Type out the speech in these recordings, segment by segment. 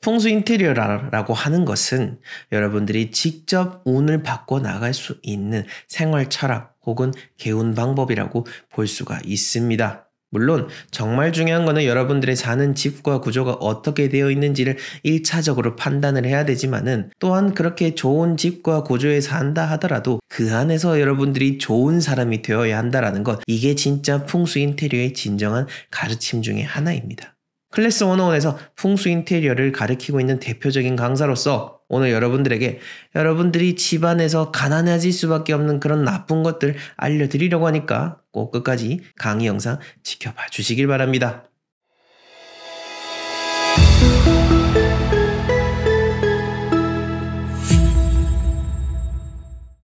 풍수 인테리어라고 하는 것은 여러분들이 직접 운을 바꿔 나갈 수 있는 생활 철학 혹은 개운 방법이라고 볼 수가 있습니다. 물론 정말 중요한 거는 여러분들의 사는 집과 구조가 어떻게 되어 있는지를 1차적으로 판단을 해야 되지만은, 또한 그렇게 좋은 집과 구조에 산다 하더라도 그 안에서 여러분들이 좋은 사람이 되어야 한다라는 것, 이게 진짜 풍수 인테리어의 진정한 가르침 중에 하나입니다. 클래스 101에서 풍수 인테리어를 가르치고 있는 대표적인 강사로서 오늘 여러분들에게 여러분들이 집안에서 가난해질 수밖에 없는 그런 나쁜 것들 알려드리려고 하니까 꼭 끝까지 강의 영상 지켜봐 주시길 바랍니다.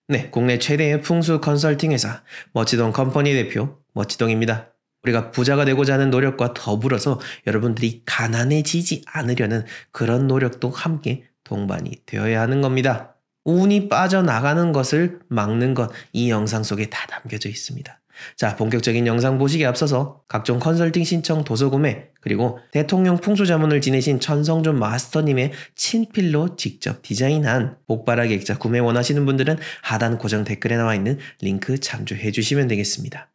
네, 국내 최대의 풍수 컨설팅 회사 멋지동 컴퍼니 대표 멋지동입니다. 우리가 부자가 되고자 하는 노력과 더불어서 여러분들이 가난해지지 않으려는 그런 노력도 함께 동반이 되어야 하는 겁니다. 운이 빠져나가는 것을 막는 것, 이 영상 속에 다 담겨져 있습니다. 자, 본격적인 영상 보시기에 앞서서 각종 컨설팅 신청, 도서 구매, 그리고 대통령 풍수자문을 지내신 천성준 마스터님의 친필로 직접 디자인한 복바라기 액자 구매 원하시는 분들은 하단 고정 댓글에 나와 있는 링크 참조해 주시면 되겠습니다.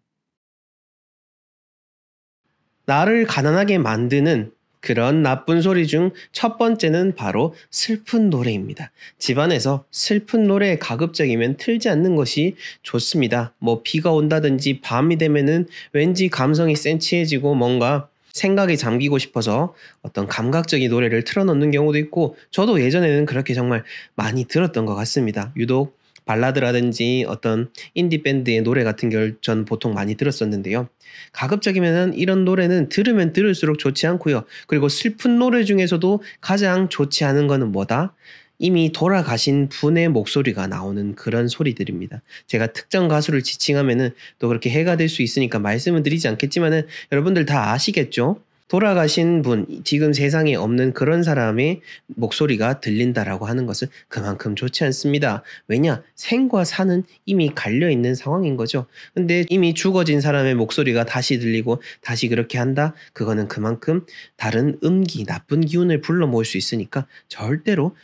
나를 가난하게 만드는 그런 나쁜 소리 중 첫 번째는 바로 슬픈 노래입니다. 집안에서 슬픈 노래 가급적이면 틀지 않는 것이 좋습니다. 비가 온다든지 밤이 되면은 왠지 감성이 센치해지고 뭔가 생각에 잠기고 싶어서 어떤 감각적인 노래를 틀어놓는 경우도 있고, 저도 예전에는 그렇게 정말 많이 들었던 것 같습니다. 유독 발라드라든지 어떤 인디밴드의 노래 같은 걸 전 보통 많이 들었었는데요. 가급적이면 이런 노래는 들으면 들을수록 좋지 않고요. 그리고 슬픈 노래 중에서도 가장 좋지 않은 거는 뭐다? 이미 돌아가신 분의 목소리가 나오는 그런 소리들입니다. 제가 특정 가수를 지칭하면은 또 그렇게 해가 될 수 있으니까 말씀은 드리지 않겠지만은 여러분들 다 아시겠죠? 돌아가신 분, 지금 세상에 없는 그런 사람의 목소리가 들린다라고 하는 것은 그만큼 좋지 않습니다. 왜냐? 생과 사는 이미 갈려있는 상황인 거죠. 근데 이미 죽어진 사람의 목소리가 다시 들리고 다시 그렇게 한다? 그거는 그만큼 다른 음기, 나쁜 기운을 불러 모을 수 있으니까 절대로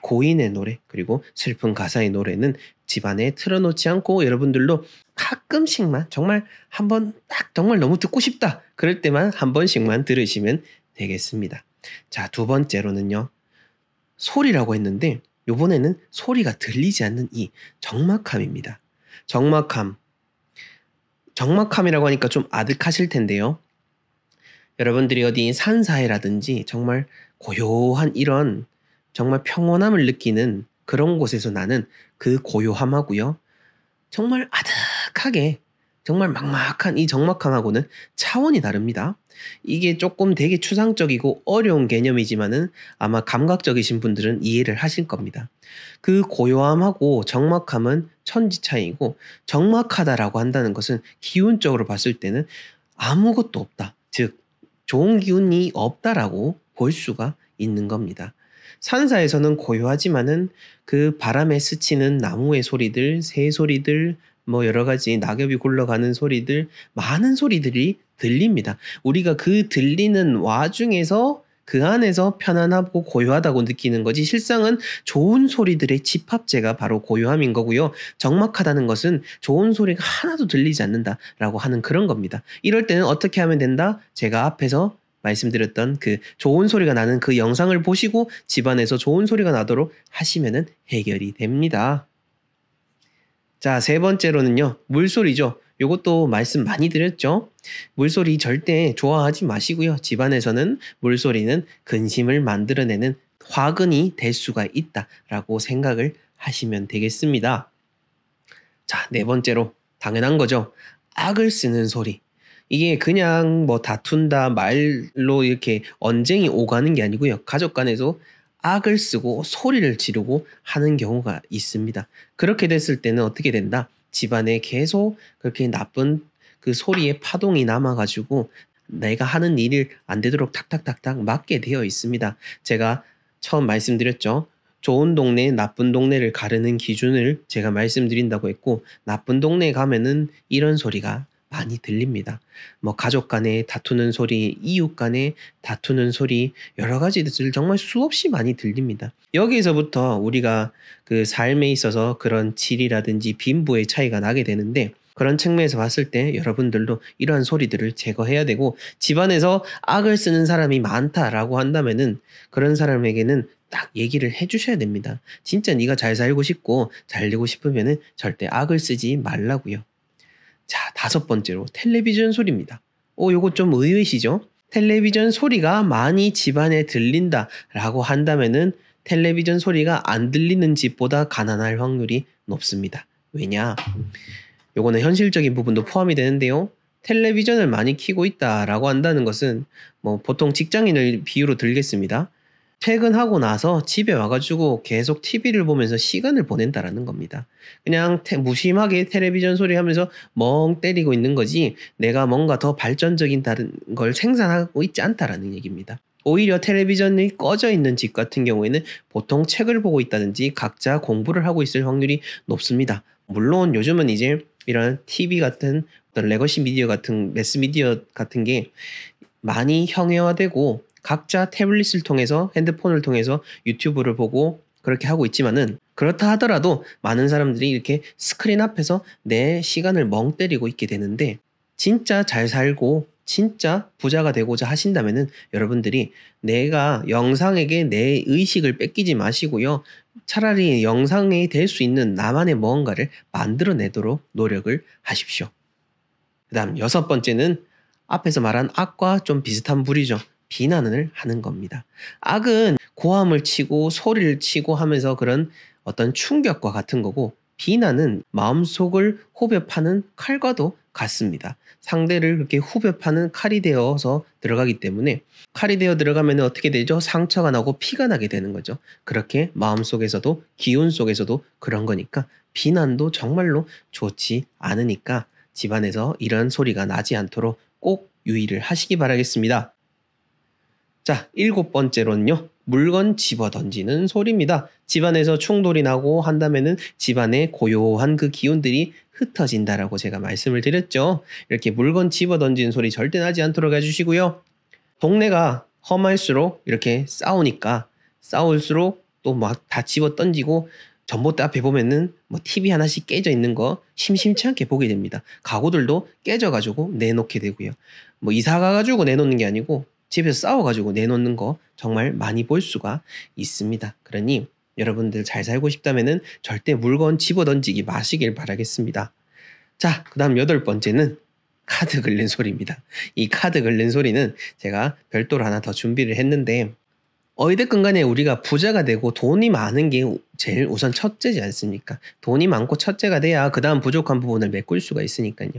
고인의 노래, 그리고 슬픈 가사의 노래는 집안에 틀어놓지 않고 여러분들도 가끔씩만, 정말 한번 딱 정말 너무 듣고 싶다 그럴 때만 한 번씩만 들으시면 되겠습니다. 자, 두 번째로는요, 소리라고 했는데 이번에는 소리가 들리지 않는 이 적막함입니다. 적막함이라고 하니까 좀 아득하실 텐데요. 여러분들이 어디 산사이라든지 정말 고요한 이런 정말 평온함을 느끼는 그런 곳에서 나는 그 고요함하고요, 정말 아득하게 정말 막막한 이 적막함하고는 차원이 다릅니다. 이게 조금 되게 추상적이고 어려운 개념이지만은 아마 감각적이신 분들은 이해를 하실 겁니다. 그 고요함하고 적막함은 천지 차이고, 적막하다라고 한다는 것은 기운적으로 봤을 때는 아무것도 없다, 즉 좋은 기운이 없다라고 볼 수가 있는 겁니다. 산사에서는 고요하지만은 그 바람에 스치는 나무의 소리들, 새 소리들, 여러 가지 낙엽이 굴러가는 소리들, 많은 소리들이 들립니다. 우리가 그 들리는 와중에서 그 안에서 편안하고 고요하다고 느끼는 거지, 실상은 좋은 소리들의 집합체가 바로 고요함인 거고요. 적막하다는 것은 좋은 소리가 하나도 들리지 않는다라고 하는 그런 겁니다. 이럴 때는 어떻게 하면 된다? 제가 앞에서 말씀드렸던 그 좋은 소리가 나는 그 영상을 보시고 집안에서 좋은 소리가 나도록 하시면은 해결이 됩니다. 자, 세 번째로는요, 물소리죠. 요것도 말씀 많이 드렸죠. 물소리 절대 좋아하지 마시고요. 집안에서는 물소리는 근심을 만들어내는 화근이 될 수가 있다라고 생각을 하시면 되겠습니다. 자, 네 번째로 당연한 거죠. 악을 쓰는 소리. 이게 그냥 다툰다, 말로 이렇게 언쟁이 오가는 게 아니고요. 가족 간에서 악을 쓰고 소리를 지르고 하는 경우가 있습니다. 그렇게 됐을 때는 어떻게 된다? 집안에 계속 그렇게 나쁜 그 소리의 파동이 남아가지고 내가 하는 일을 안 되도록 탁탁탁탁 막게 되어 있습니다. 제가 처음 말씀드렸죠. 좋은 동네, 나쁜 동네를 가르는 기준을 제가 말씀드린다고 했고, 나쁜 동네에 가면은 이런 소리가 많이 들립니다. 뭐 가족 간에 다투는 소리, 이웃 간에 다투는 소리, 여러 가지들 정말 수없이 많이 들립니다. 여기에서부터 우리가 그 삶에 있어서 그런 질이라든지 빈부의 차이가 나게 되는데, 그런 측면에서 봤을 때 여러분들도 이러한 소리들을 제거해야 되고, 집안에서 악을 쓰는 사람이 많다라고 한다면은 그런 사람에게는 딱 얘기를 해 주셔야 됩니다. 진짜 네가 잘 살고 싶고 잘 되고 싶으면은 절대 악을 쓰지 말라고요. 자, 다섯 번째로 텔레비전 소리입니다. 요거 좀 의외시죠? 텔레비전 소리가 많이 집안에 들린다라고 한다면은 텔레비전 소리가 안 들리는 집보다 가난할 확률이 높습니다. 왜냐? 요거는 현실적인 부분도 포함이 되는데요. 텔레비전을 많이 켜고 있다라고 한다는 것은 뭐 보통 직장인을 비유로 들겠습니다. 퇴근하고 나서 집에 와가지고 계속 TV를 보면서 시간을 보낸다라는 겁니다. 그냥 무심하게 텔레비전 소리 하면서 멍 때리고 있는 거지, 내가 뭔가 더 발전적인 다른 걸 생산하고 있지 않다라는 얘기입니다. 오히려 텔레비전이 꺼져 있는 집 같은 경우에는 보통 책을 보고 있다든지 각자 공부를 하고 있을 확률이 높습니다. 물론 요즘은 이제 이런 TV 같은 어떤 레거시 미디어 같은 매스 미디어 같은 게 많이 형해화되고 각자 태블릿을 통해서, 핸드폰을 통해서 유튜브를 보고 그렇게 하고 있지만은, 그렇다 하더라도 많은 사람들이 이렇게 스크린 앞에서 내 시간을 멍 때리고 있게 되는데, 진짜 잘 살고 진짜 부자가 되고자 하신다면은 여러분들이 내가 영상에게 내 의식을 뺏기지 마시고요. 차라리 영상이 될 수 있는 나만의 무언가를 만들어내도록 노력을 하십시오. 그 다음 여섯 번째는 앞에서 말한 악과 좀 비슷한 부류죠. 비난을 하는 겁니다. 악은 고함을 치고 소리를 치고 하면서 그런 어떤 충격과 같은 거고, 비난은 마음속을 후벼 파는 칼과도 같습니다. 상대를 그렇게 후벼 파는 칼이 되어서 들어가기 때문에, 칼이 되어 들어가면 어떻게 되죠? 상처가 나고 피가 나게 되는 거죠. 그렇게 마음속에서도, 기운 속에서도 그런 거니까 비난도 정말로 좋지 않으니까 집안에서 이런 소리가 나지 않도록 꼭 유의를 하시기 바라겠습니다. 자, 일곱 번째로는요, 물건 집어 던지는 소리입니다. 집안에서 충돌이 나고 한다면은 집안에 고요한 그 기운들이 흩어진다라고 제가 말씀을 드렸죠. 이렇게 물건 집어 던지는 소리 절대 나지 않도록 해주시고요. 동네가 험할수록 이렇게 싸울수록 또 막 다 집어 던지고, 전봇대 앞에 보면은 뭐 TV 하나씩 깨져 있는 거 심심치 않게 보게 됩니다. 가구들도 깨져가지고 내놓게 되고요. 뭐 이사 가가지고 내놓는 게 아니고 집에서 싸워가지고 내놓는 거 정말 많이 볼 수가 있습니다. 그러니 여러분들 잘 살고 싶다면은 절대 물건 집어 던지기 마시길 바라겠습니다. 자, 그 다음 여덟 번째는 카드 긁는 소리입니다. 이 카드 긁는 소리는 제가 별도로 하나 더 준비를 했는데, 어찌됐건 간에 우리가 부자가 되고 돈이 많은 게 제일 우선 첫째지 않습니까? 돈이 많고 첫째가 돼야 그 다음 부족한 부분을 메꿀 수가 있으니까요.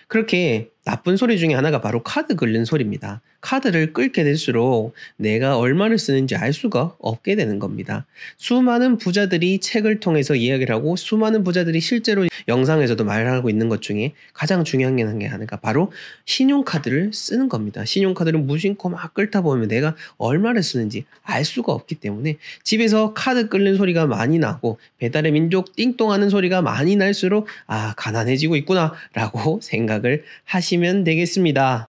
그렇게 나쁜 소리 중에 하나가 바로 카드 긁는 소리입니다. 카드를 긁게 될수록 내가 얼마를 쓰는지 알 수가 없게 되는 겁니다. 수많은 부자들이 책을 통해서 이야기를 하고, 수많은 부자들이 실제로 영상에서도 말하고 있는 것 중에 가장 중요한 게 하나가 바로 신용카드를 쓰는 겁니다. 신용카드를 무심코 막 긁다 보면 내가 얼마를 쓰는지 알 수가 없기 때문에 집에서 카드 긁는 소리가 많이 나고 배달의 민족 띵동하는 소리가 많이 날수록 가난해지고 있구나 라고 생각을 하시면 되겠습니다.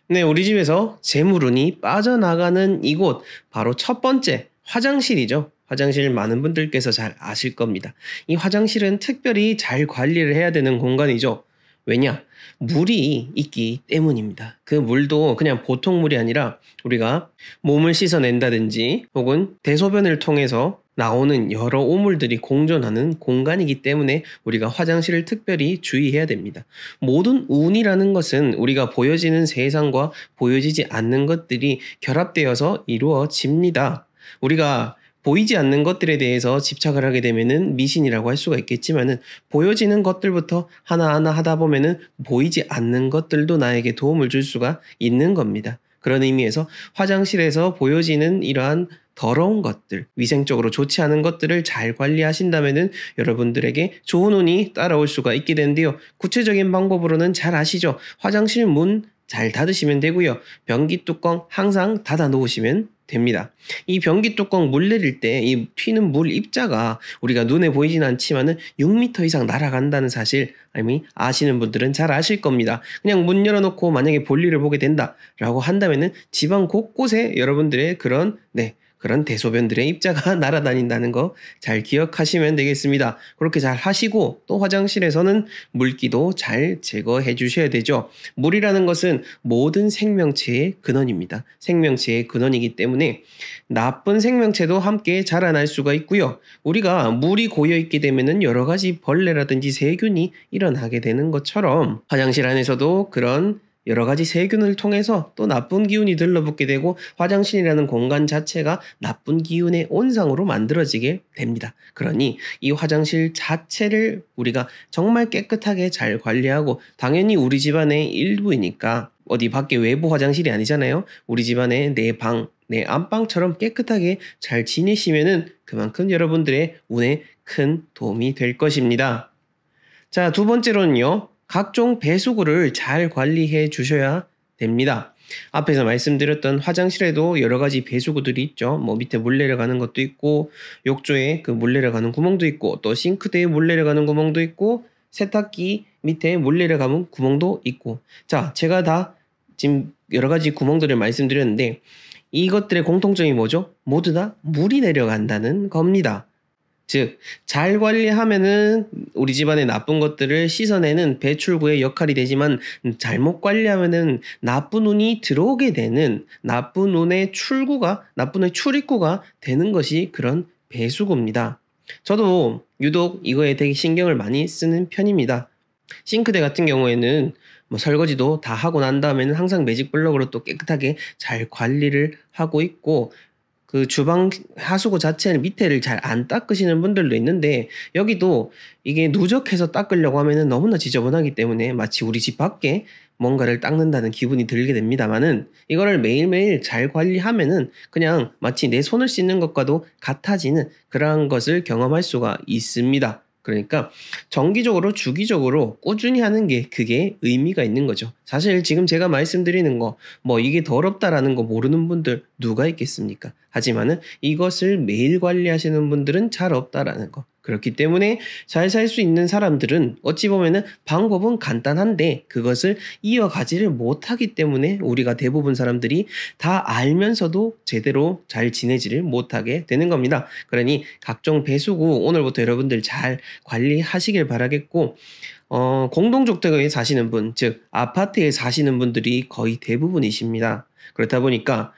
네, 우리 집에서 재물운이 빠져나가는 이곳, 바로 첫 번째 화장실이죠. 화장실 많은 분들께서 잘 아실 겁니다. 이 화장실은 특별히 잘 관리를 해야 되는 공간이죠. 왜냐? 물이 있기 때문입니다. 그 물도 그냥 보통 물이 아니라 우리가 몸을 씻어낸다든지 혹은 대소변을 통해서 나오는 여러 오물들이 공존하는 공간이기 때문에 우리가 화장실을 특별히 주의해야 됩니다. 모든 운이라는 것은 우리가 보여지는 세상과 보여지지 않는 것들이 결합되어서 이루어집니다. 우리가 보이지 않는 것들에 대해서 집착을 하게 되면은 미신이라고 할 수가 있겠지만은, 보여지는 것들부터 하나하나 하다 보면은 보이지 않는 것들도 나에게 도움을 줄 수가 있는 겁니다. 그런 의미에서 화장실에서 보여지는 이러한 더러운 것들, 위생적으로 좋지 않은 것들을 잘 관리하신다면은 여러분들에게 좋은 운이 따라올 수가 있게 되는데요. 구체적인 방법으로는 잘 아시죠? 화장실 문 잘 닫으시면 되고요. 변기 뚜껑 항상 닫아 놓으시면 됩니다. 이 변기 뚜껑 물 내릴 때 이 튀는 물 입자가 우리가 눈에 보이진 않지만은 6m 이상 날아간다는 사실 이미 아시는 분들은 잘 아실 겁니다. 그냥 문 열어놓고 만약에 볼일을 보게 된다라고 한다면은 집안 곳곳에 여러분들의 그런 대소변들의 입자가 날아다닌다는 거 잘 기억하시면 되겠습니다. 그렇게 잘 하시고 또 화장실에서는 물기도 잘 제거해 주셔야 되죠. 물이라는 것은 모든 생명체의 근원입니다. 생명체의 근원이기 때문에 나쁜 생명체도 함께 자라날 수가 있고요. 우리가 물이 고여 있게 되면은 여러 가지 벌레라든지 세균이 일어나게 되는 것처럼 화장실 안에서도 그런 여러 가지 세균을 통해서 또 나쁜 기운이 들러붙게 되고 화장실이라는 공간 자체가 나쁜 기운의 온상으로 만들어지게 됩니다. 그러니 이 화장실 자체를 우리가 정말 깨끗하게 잘 관리하고 당연히 우리 집안의 일부이니까 어디 밖에 외부 화장실이 아니잖아요. 우리 집안의 내 방, 내 안방처럼 깨끗하게 잘 지내시면은 그만큼 여러분들의 운에 큰 도움이 될 것입니다. 자, 두 번째로는요. 각종 배수구를 잘 관리해 주셔야 됩니다. 앞에서 말씀드렸던 화장실에도 여러 가지 배수구들이 있죠. 뭐 밑에 물 내려가는 것도 있고 욕조에 그 물 내려가는 구멍도 있고 또 싱크대에 물 내려가는 구멍도 있고 세탁기 밑에 물 내려가는 구멍도 있고 자, 제가 다 지금 여러 가지 구멍들을 말씀드렸는데 이것들의 공통점이 뭐죠? 모두 다 물이 내려간다는 겁니다. 즉, 잘 관리하면은 우리 집안의 나쁜 것들을 씻어내는 배출구의 역할이 되지만 잘못 관리하면은 나쁜 운이 들어오게 되는 나쁜 운의 출입구가 되는 것이 그런 배수구입니다. 저도 유독 이거에 되게 신경을 많이 쓰는 편입니다. 싱크대 같은 경우에는 뭐 설거지도 다 하고 난 다음에는 항상 매직 블럭으로 또 깨끗하게 잘 관리를 하고 있고 그 주방 하수구 자체는 밑에를 잘 안 닦으시는 분들도 있는데 여기도 이게 누적해서 닦으려고 하면은 너무나 지저분하기 때문에 마치 우리 집 밖에 뭔가를 닦는다는 기분이 들게 됩니다만은 이거를 매일매일 잘 관리하면은 그냥 마치 내 손을 씻는 것과도 같아지는 그러한 것을 경험할 수가 있습니다. 그러니까 정기적으로 주기적으로 꾸준히 하는 게 그게 의미가 있는 거죠. 사실 지금 제가 말씀드리는 거 뭐 이게 더럽다라는 거 모르는 분들 누가 있겠습니까? 하지만은 이것을 매일 관리하시는 분들은 잘 없다라는 거. 그렇기 때문에 잘 살 수 있는 사람들은 어찌 보면은 방법은 간단한데 그것을 이어가지를 못하기 때문에 우리가 대부분 사람들이 다 알면서도 제대로 잘 지내지를 못하게 되는 겁니다. 그러니 각종 배수구 오늘부터 여러분들 잘 관리하시길 바라겠고 공동주택에 사시는 분, 즉 아파트에 사시는 분들이 거의 대부분이십니다. 그렇다 보니까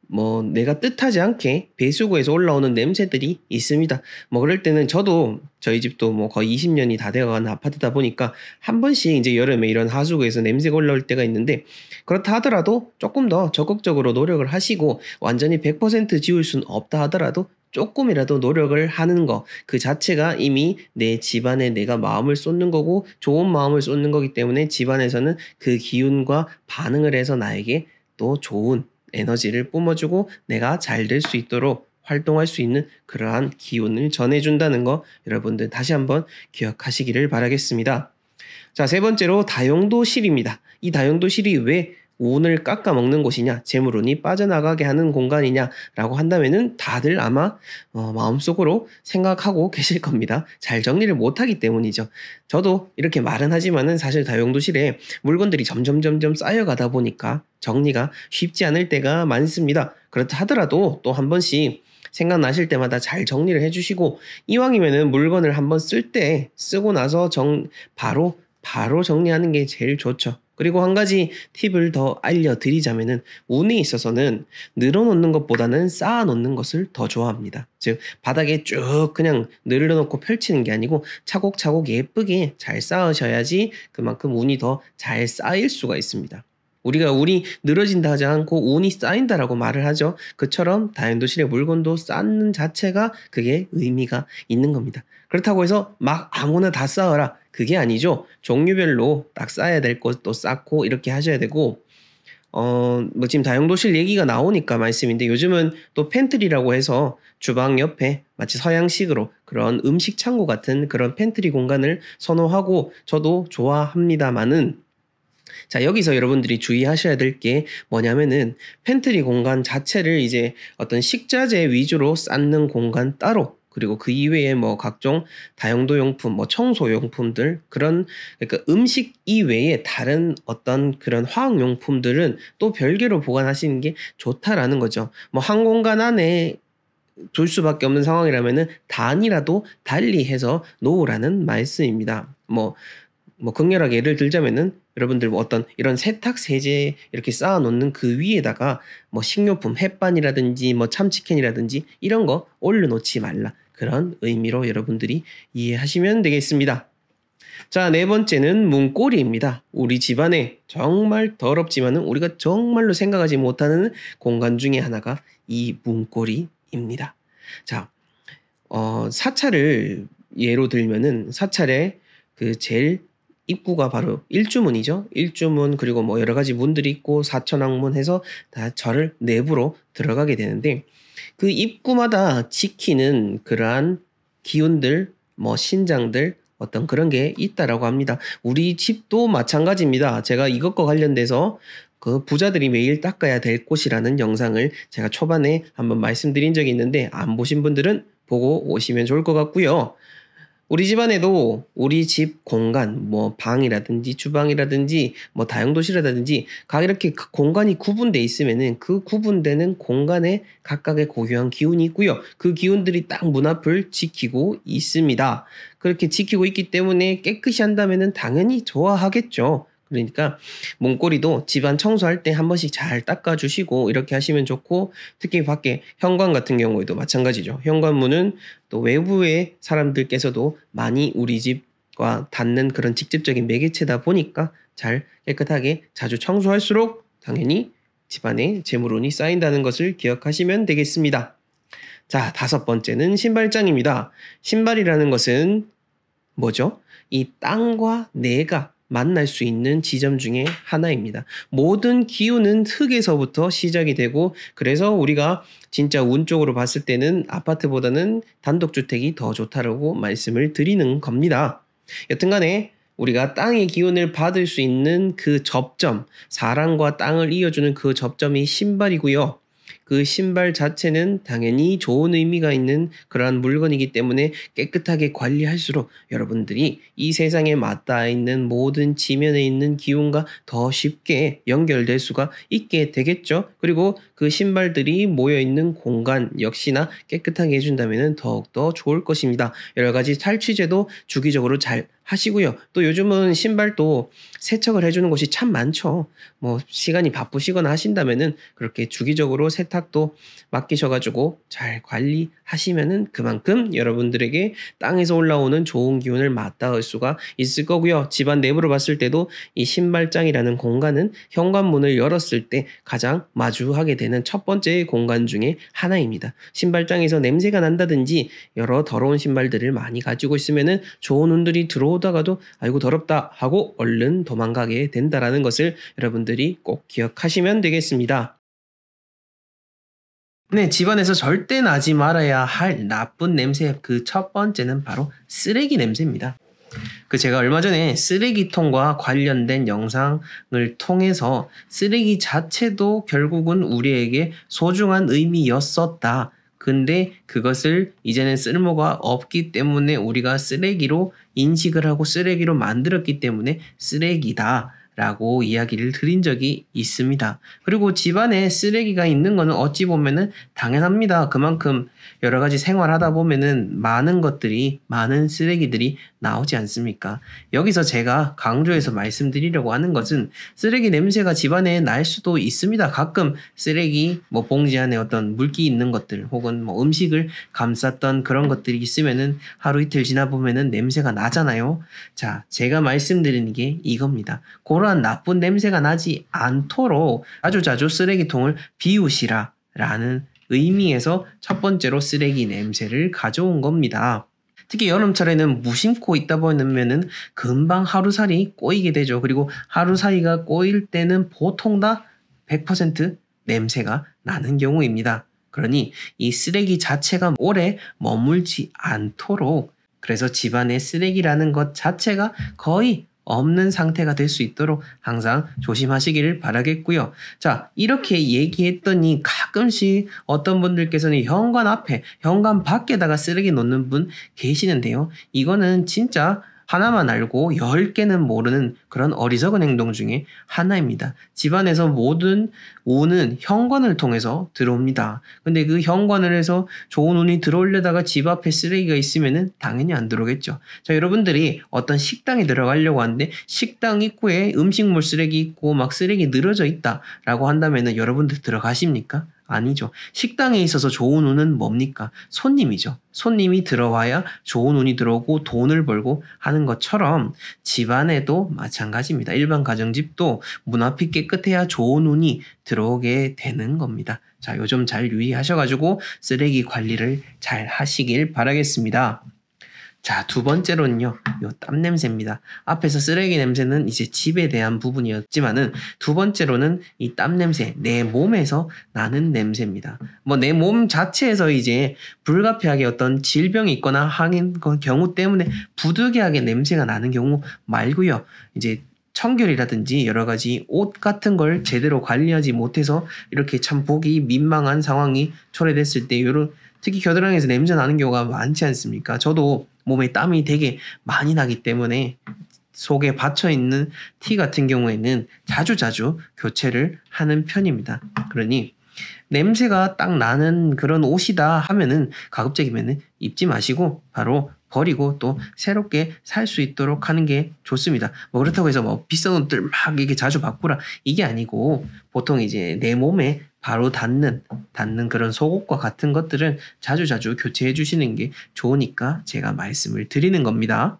뭐 내가 뜻하지 않게 배수구에서 올라오는 냄새들이 있습니다. 뭐 그럴 때는 저도 저희 집도 뭐 거의 20년이 다 되어가는 아파트다 보니까 한 번씩 이제 여름에 이런 하수구에서 냄새가 올라올 때가 있는데 그렇다 하더라도 조금 더 적극적으로 노력을 하시고 완전히 100% 지울 수는 없다 하더라도 조금이라도 노력을 하는 거 그 자체가 이미 내 집안에 내가 마음을 쏟는 거고 좋은 마음을 쏟는 거기 때문에 집안에서는 그 기운과 반응을 해서 나에게 또 좋은 에너지를 뿜어주고 내가 잘 될 수 있도록 활동할 수 있는 그러한 기운을 전해준다는 거 여러분들 다시 한번 기억하시기를 바라겠습니다. 자, 세 번째로 다용도실입니다. 이 다용도실이 왜 운을 깎아먹는 곳이냐, 재물운이 빠져나가게 하는 공간이냐라고 한다면은 다들 아마 마음속으로 생각하고 계실 겁니다. 잘 정리를 못하기 때문이죠. 저도 이렇게 말은 하지만은 사실 다용도실에 물건들이 점점 쌓여가다 보니까 정리가 쉽지 않을 때가 많습니다. 그렇다 하더라도 또 한 번씩 생각나실 때마다 잘 정리를 해주시고 이왕이면은 물건을 한번 쓸 때 쓰고 나서 바로 정리하는 게 제일 좋죠. 그리고 한 가지 팁을 더 알려드리자면은 운에 있어서는 늘어놓는 것보다는 쌓아놓는 것을 더 좋아합니다. 즉 바닥에 쭉 그냥 늘어놓고 펼치는 게 아니고 차곡차곡 예쁘게 잘 쌓으셔야지 그만큼 운이 더 잘 쌓일 수가 있습니다. 우리가 운이 늘어진다 하지 않고 운이 쌓인다라고 말을 하죠. 그처럼 다용도실의 물건도 쌓는 자체가 그게 의미가 있는 겁니다. 그렇다고 해서 막 아무나 다 쌓아라. 그게 아니죠. 종류별로 딱 쌓아야 될 것도 쌓고 이렇게 하셔야 되고 뭐 지금 다용도실 얘기가 나오니까 말씀인데 요즘은 또 팬트리라고 해서 주방 옆에 마치 서양식으로 그런 음식 창고 같은 그런 팬트리 공간을 선호하고 저도 좋아합니다만은 자, 여기서 여러분들이 주의하셔야 될 게 뭐냐면은 팬트리 공간 자체를 이제 어떤 식자재 위주로 쌓는 공간 따로, 그리고 그 이외에 뭐 각종 다용도 용품, 뭐 청소 용품들, 그런, 그러니까 음식 이외에 다른 어떤 그런 화학 용품들은 또 별개로 보관하시는 게 좋다라는 거죠. 뭐 한 공간 안에 둘 수밖에 없는 상황이라면은 단이라도 달리해서 놓으라는 말씀입니다. 뭐 극렬하게 예를 들자면은 여러분들 뭐 어떤 이런 세탁 세제 이렇게 쌓아 놓는 그 위에다가 뭐 식료품, 햇반이라든지 뭐 참치캔이라든지 이런 거 올려 놓지 말라. 그런 의미로 여러분들이 이해하시면 되겠습니다. 자, 네 번째는 문고리입니다. 우리 집안에 정말 더럽지만은 우리가 정말로 생각하지 못하는 공간 중에 하나가 이 문고리입니다. 자, 사찰을 예로 들면은 사찰에 그 제일 입구가 바로 일주문이죠. 일주문, 그리고 뭐 여러 가지 문들이 있고 사천왕문 해서 다 절을 내부로 들어가게 되는데, 그 입구마다 지키는 그러한 기운들, 뭐 신장들, 어떤 그런 게 있다라고 합니다. 우리 집도 마찬가지입니다. 제가 이것과 관련돼서 그 부자들이 매일 닦아야 될 곳이라는 영상을 제가 초반에 한번 말씀드린 적이 있는데, 안 보신 분들은 보고 오시면 좋을 것 같고요. 우리 집안에도 우리 집 공간, 뭐 방이라든지 주방이라든지 뭐 다용도실이라든지 각 이렇게 공간이 구분돼 있으면은 그 구분되는 공간에 각각의 고유한 기운이 있고요. 그 기운들이 딱 문 앞을 지키고 있습니다. 그렇게 지키고 있기 때문에 깨끗이 한다면은 당연히 좋아하겠죠. 그러니까 문고리도 집안 청소할 때 한 번씩 잘 닦아주시고 이렇게 하시면 좋고, 특히 밖에 현관 같은 경우에도 마찬가지죠. 현관문은 또 외부의 사람들께서도 많이 우리 집과 닿는 그런 직접적인 매개체다 보니까 잘 깨끗하게 자주 청소할수록 당연히 집안에 재물운이 쌓인다는 것을 기억하시면 되겠습니다. 자, 다섯 번째는 신발장입니다. 신발이라는 것은 뭐죠? 이 땅과 내가 만날 수 있는 지점 중에 하나입니다. 모든 기운은 흙에서부터 시작이 되고, 그래서 우리가 진짜 운 쪽으로 봤을 때는 아파트보다는 단독주택이 더 좋다라고 말씀을 드리는 겁니다. 여튼간에 우리가 땅의 기운을 받을 수 있는 그 접점, 사람과 땅을 이어주는 그 접점이 신발이고요. 그 신발 자체는 당연히 좋은 의미가 있는 그러한 물건이기 때문에 깨끗하게 관리할수록 여러분들이 이 세상에 맞닿아 있는 모든 지면에 있는 기운과 더 쉽게 연결될 수가 있게 되겠죠. 그리고 그 신발들이 모여있는 공간 역시나 깨끗하게 해준다면 더욱더 좋을 것입니다. 여러 가지 탈취제도 주기적으로 잘 하시고요. 또 요즘은 신발도 세척을 해주는 곳이 참 많죠. 뭐 시간이 바쁘시거나 하신다면은 그렇게 주기적으로 세탁도 맡기셔가지고 잘 관리하시면은 그만큼 여러분들에게 땅에서 올라오는 좋은 기운을 맞닿을 수가 있을 거고요. 집안 내부로 봤을 때도 이 신발장이라는 공간은 현관문을 열었을 때 가장 마주하게 되는 첫 번째 공간 중에 하나입니다. 신발장에서 냄새가 난다든지 여러 더러운 신발들을 많이 가지고 있으면은 좋은 운들이 들어오다가도 아이고 더럽다 하고 얼른 도망가게 된다라는 것을 여러분들이 꼭 기억하시면 되겠습니다. 네, 집안에서 절대 나지 말아야 할 나쁜 냄새, 그 첫 번째는 바로 쓰레기 냄새입니다. 제가 얼마 전에 쓰레기통과 관련된 영상을 통해서 쓰레기 자체도 결국은 우리에게 소중한 의미였었다. 근데 그것을 이제는 쓸모가 없기 때문에 우리가 쓰레기로 인식을 하고 쓰레기로 만들었기 때문에 쓰레기다 라고 이야기를 드린 적이 있습니다. 그리고 집안에 쓰레기가 있는 거는 어찌 보면은 당연합니다. 그만큼 여러 가지 생활하다 보면은 많은 것들이, 많은 쓰레기들이 나오지 않습니까? 여기서 제가 강조해서 말씀드리려고 하는 것은 쓰레기 냄새가 집안에 날 수도 있습니다. 가끔 쓰레기 뭐 봉지 안에 어떤 물기 있는 것들 혹은 뭐 음식을 감쌌던 그런 것들이 있으면은 하루 이틀 지나 보면은 냄새가 나잖아요. 자, 제가 말씀드리는 게 이겁니다. 그러한 나쁜 냄새가 나지 않도록 아주 자주 쓰레기통을 비우시라 라는 의미에서 첫 번째로 쓰레기 냄새를 가져온 겁니다. 특히 여름철에는 무심코 있다 보면은 금방 하루살이 꼬이게 되죠. 그리고 하루살이가 꼬일 때는 보통 다 100% 냄새가 나는 경우입니다. 그러니 이 쓰레기 자체가 오래 머물지 않도록, 그래서 집안에 쓰레기라는 것 자체가 거의 없는 상태가 될 수 있도록 항상 조심하시기를 바라겠고요. 자, 이렇게 얘기했더니 가끔씩 어떤 분들께서는 현관 앞에, 현관 밖에다가 쓰레기 놓는 분 계시는데요. 이거는 진짜 하나만 알고 10개는 모르는 그런 어리석은 행동 중에 하나입니다. 집안에서 모든 운은 현관을 통해서 들어옵니다. 근데 그 현관을 해서 좋은 운이 들어오려다가 집 앞에 쓰레기가 있으면은 당연히 안 들어오겠죠. 자, 여러분들이 어떤 식당에 들어가려고 하는데 식당 입구에 음식물 쓰레기 있고 막 쓰레기 늘어져 있다라고 한다면은 여러분들 들어가십니까? 아니죠. 식당에 있어서 좋은 운은 뭡니까? 손님이죠. 손님이 들어와야 좋은 운이 들어오고 돈을 벌고 하는 것처럼 집안에도 마찬가지입니다. 일반 가정집도 문 앞이 깨끗해야 좋은 운이 들어오게 되는 겁니다. 자, 요즘 잘 유의하셔가지고 쓰레기 관리를 잘 하시길 바라겠습니다. 자, 두 번째로는요, 요 땀 냄새입니다. 앞에서 쓰레기 냄새는 이제 집에 대한 부분이었지만은 두 번째로는 이 땀 냄새, 내 몸에서 나는 냄새입니다. 뭐 내 몸 자체에서 이제 불가피하게 어떤 질병이 있거나 하는 경우 때문에 부득이하게 냄새가 나는 경우 말고요. 이제 청결이라든지 여러 가지 옷 같은 걸 제대로 관리하지 못해서 이렇게 참 보기 민망한 상황이 초래됐을 때 요런 특히 겨드랑이에서 냄새 나는 경우가 많지 않습니까? 저도 몸에 땀이 되게 많이 나기 때문에 속에 받쳐있는 티 같은 경우에는 자주자주 교체를 하는 편입니다. 그러니 냄새가 딱 나는 그런 옷이다 하면은 가급적이면은 입지 마시고 바로 버리고 또 새롭게 살 수 있도록 하는 게 좋습니다. 뭐 그렇다고 해서 뭐 비싼 옷들 막 이렇게 자주 바꾸라 이게 아니고 보통 이제 내 몸에 바로 닿는 그런 속옷과 같은 것들은 자주자주 교체해 주시는 게 좋으니까 제가 말씀을 드리는 겁니다.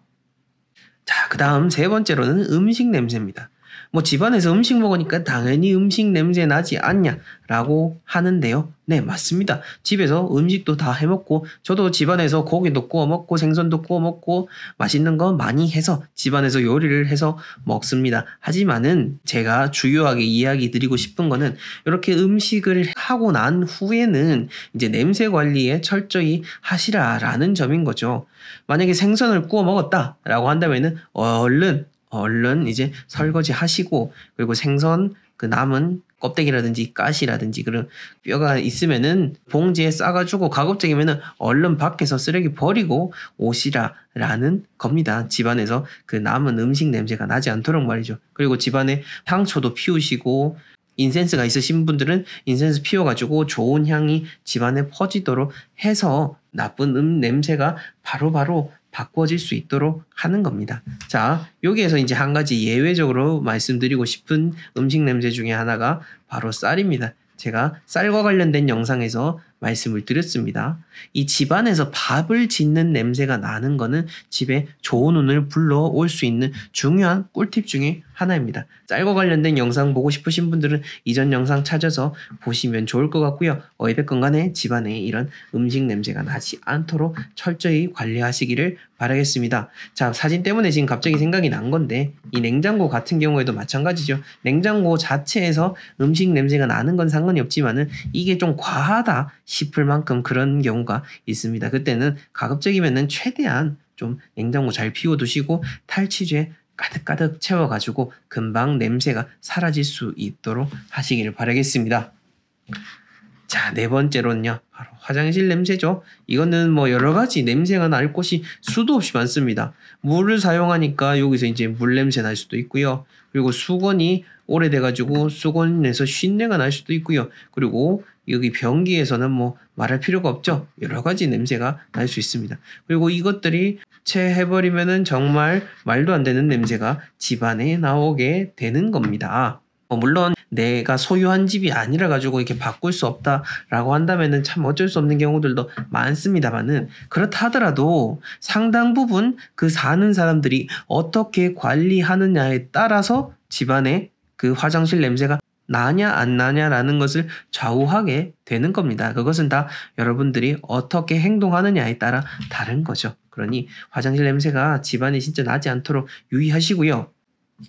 자, 그 다음 세 번째로는 음식 냄새입니다. 뭐 집안에서 음식 먹으니까 당연히 음식 냄새 나지 않냐라고 하는데요. 네, 맞습니다. 집에서 음식도 다 해먹고 저도 집안에서 고기도 구워 먹고 생선도 구워 먹고 맛있는 거 많이 해서 집안에서 요리를 해서 먹습니다. 하지만은 제가 주요하게 이야기 드리고 싶은 거는 이렇게 음식을 하고 난 후에는 이제 냄새 관리에 철저히 하시라라는 점인 거죠. 만약에 생선을 구워 먹었다라고 한다면은 얼른 이제 설거지 하시고 그리고 생선 그 남은 껍데기라든지 가시라든지 그런 뼈가 있으면은 봉지에 싸가지고 가급적이면은 얼른 밖에서 쓰레기 버리고 오시라라는 겁니다. 집안에서 그 남은 음식 냄새가 나지 않도록 말이죠. 그리고 집안에 향초도 피우시고 인센스가 있으신 분들은 인센스 피워가지고 좋은 향이 집안에 퍼지도록 해서 나쁜 냄새가 바로바로 바꿔질 수 있도록 하는 겁니다. 자, 여기에서 이제 한 가지 예외적으로 말씀드리고 싶은 음식 냄새 중에 하나가 바로 쌀입니다. 제가 쌀과 관련된 영상에서 말씀을 드렸습니다. 이 집안에서 밥을 짓는 냄새가 나는 거는 집에 좋은 운을 불러올 수 있는 중요한 꿀팁 중에 하나입니다. 쌀과 관련된 영상 보고 싶으신 분들은 이전 영상 찾아서 보시면 좋을 것 같고요. 어찌됐건 간에 집안에 이런 음식 냄새가 나지 않도록 철저히 관리하시기를 바라겠습니다. 자, 사진 때문에 지금 갑자기 생각이 난 건데 이 냉장고 같은 경우에도 마찬가지죠. 냉장고 자체에서 음식 냄새가 나는 건 상관이 없지만은 이게 좀 과하다 싶을 만큼 그런 경우가 있습니다. 그때는 가급적이면은 최대한 좀 냉장고 잘 비워두시고 탈취제 가득가득 채워가지고 금방 냄새가 사라질 수 있도록 하시기를 바라겠습니다. 자, 네 번째로는요, 바로 화장실 냄새죠. 이거는 뭐 여러 가지 냄새가 날 곳이 수도 없이 많습니다. 물을 사용하니까 여기서 이제 물 냄새 날 수도 있고요. 그리고 수건이 오래돼가지고 수건에서 쉰내가 날 수도 있고요. 그리고 여기 변기에서는 뭐 말할 필요가 없죠. 여러 가지 냄새가 날 수 있습니다. 그리고 이것들이 해버리면은 정말 말도 안 되는 냄새가 집안에 나오게 되는 겁니다. 물론 내가 소유한 집이 아니라 가지고 이렇게 바꿀 수 없다라고 한다면은 참 어쩔 수 없는 경우들도 많습니다만은 그렇다 하더라도 상당 부분 그 사는 사람들이 어떻게 관리하느냐에 따라서 집안에 그 화장실 냄새가 나냐 안 나냐라는 것을 좌우하게 되는 겁니다. 그것은 다 여러분들이 어떻게 행동하느냐에 따라 다른 거죠. 그러니 화장실 냄새가 집안에 진짜 나지 않도록 유의하시고요.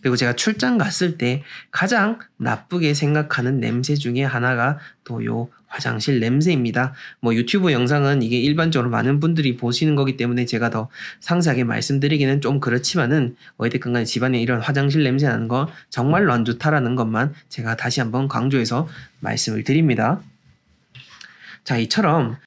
그리고 제가 출장 갔을 때 가장 나쁘게 생각하는 냄새 중에 하나가 또 요 화장실 냄새입니다. 뭐 유튜브 영상은 이게 일반적으로 많은 분들이 보시는 거기 때문에 제가 더 상세하게 말씀드리기는 좀 그렇지만은 어찌됐건 간에 집안에 이런 화장실 냄새 나는 거 정말로 안 좋다라는 것만 제가 다시 한번 강조해서 말씀을 드립니다. 자, 이처럼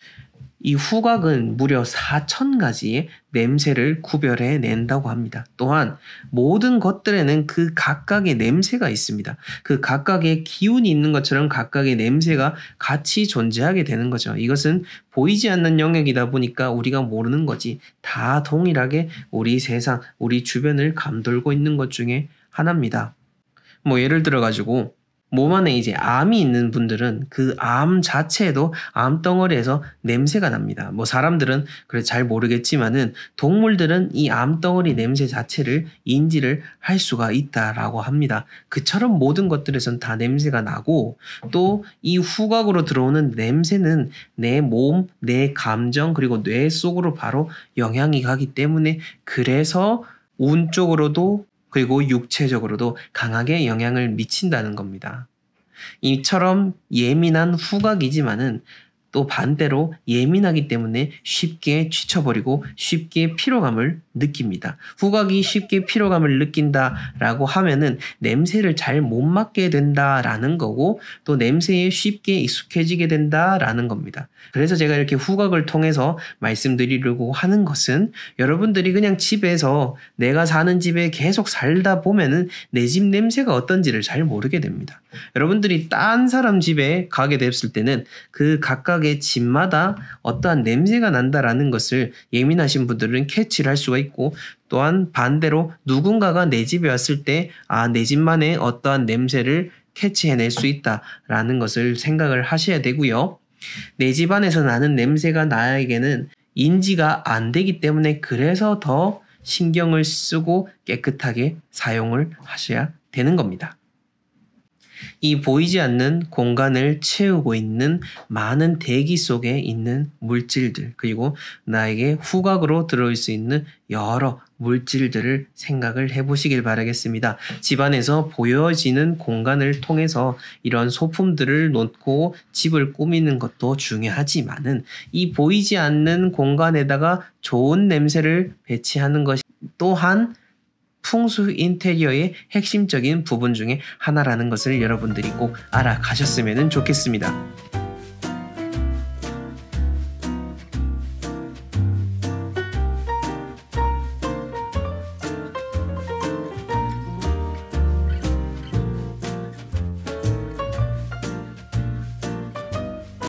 이 후각은 무려 4,000가지의 냄새를 구별해 낸다고 합니다. 또한 모든 것들에는 그 각각의 냄새가 있습니다. 그 각각의 기운이 있는 것처럼 각각의 냄새가 같이 존재하게 되는 거죠. 이것은 보이지 않는 영역이다 보니까 우리가 모르는 거지. 다 동일하게 우리 세상, 우리 주변을 감돌고 있는 것 중에 하나입니다. 뭐 예를 들어 가지고 몸 안에 이제 암이 있는 분들은 그 암 자체에도 암덩어리에서 냄새가 납니다. 뭐 사람들은 그래 잘 모르겠지만은 동물들은 이 암덩어리 냄새 자체를 인지를 할 수가 있다라고 합니다. 그처럼 모든 것들에선 다 냄새가 나고 또 이 후각으로 들어오는 냄새는 내 몸, 내 감정 그리고 뇌 속으로 바로 영향이 가기 때문에 그래서 운 쪽으로도 그리고 육체적으로도 강하게 영향을 미친다는 겁니다. 이처럼 예민한 후각이지만은 또 반대로 예민하기 때문에 쉽게 지쳐버리고 쉽게 피로감을 느낍니다. 후각이 쉽게 피로감을 느낀다라고 하면은 냄새를 잘 못 맡게 된다라는 거고 또 냄새에 쉽게 익숙해지게 된다라는 겁니다. 그래서 제가 이렇게 후각을 통해서 말씀드리려고 하는 것은 여러분들이 그냥 집에서 내가 사는 집에 계속 살다 보면은 내 집 냄새가 어떤지를 잘 모르게 됩니다. 여러분들이 딴 사람 집에 가게 됐을 때는 그 각각의 집마다 어떠한 냄새가 난다라는 것을 예민하신 분들은 캐치를 할 수가 있고 또한 반대로 누군가가 내 집에 왔을 때 내 집만의 어떠한 냄새를 캐치해낼 수 있다라는 것을 생각을 하셔야 되고요. 내 집 안에서 나는 냄새가 나에게는 인지가 안 되기 때문에 그래서 더 신경을 쓰고 깨끗하게 사용을 하셔야 되는 겁니다. 이 보이지 않는 공간을 채우고 있는 많은 대기 속에 있는 물질들 그리고 나에게 후각으로 들어올 수 있는 여러 물질들을 생각을 해보시길 바라겠습니다. 집안에서 보여지는 공간을 통해서 이런 소품들을 놓고 집을 꾸미는 것도 중요하지만은 이 보이지 않는 공간에다가 좋은 냄새를 배치하는 것이 또한 풍수 인테리어의 핵심적인 부분 중에 하나라는 것을 여러분들이 꼭 알아가셨으면 좋겠습니다.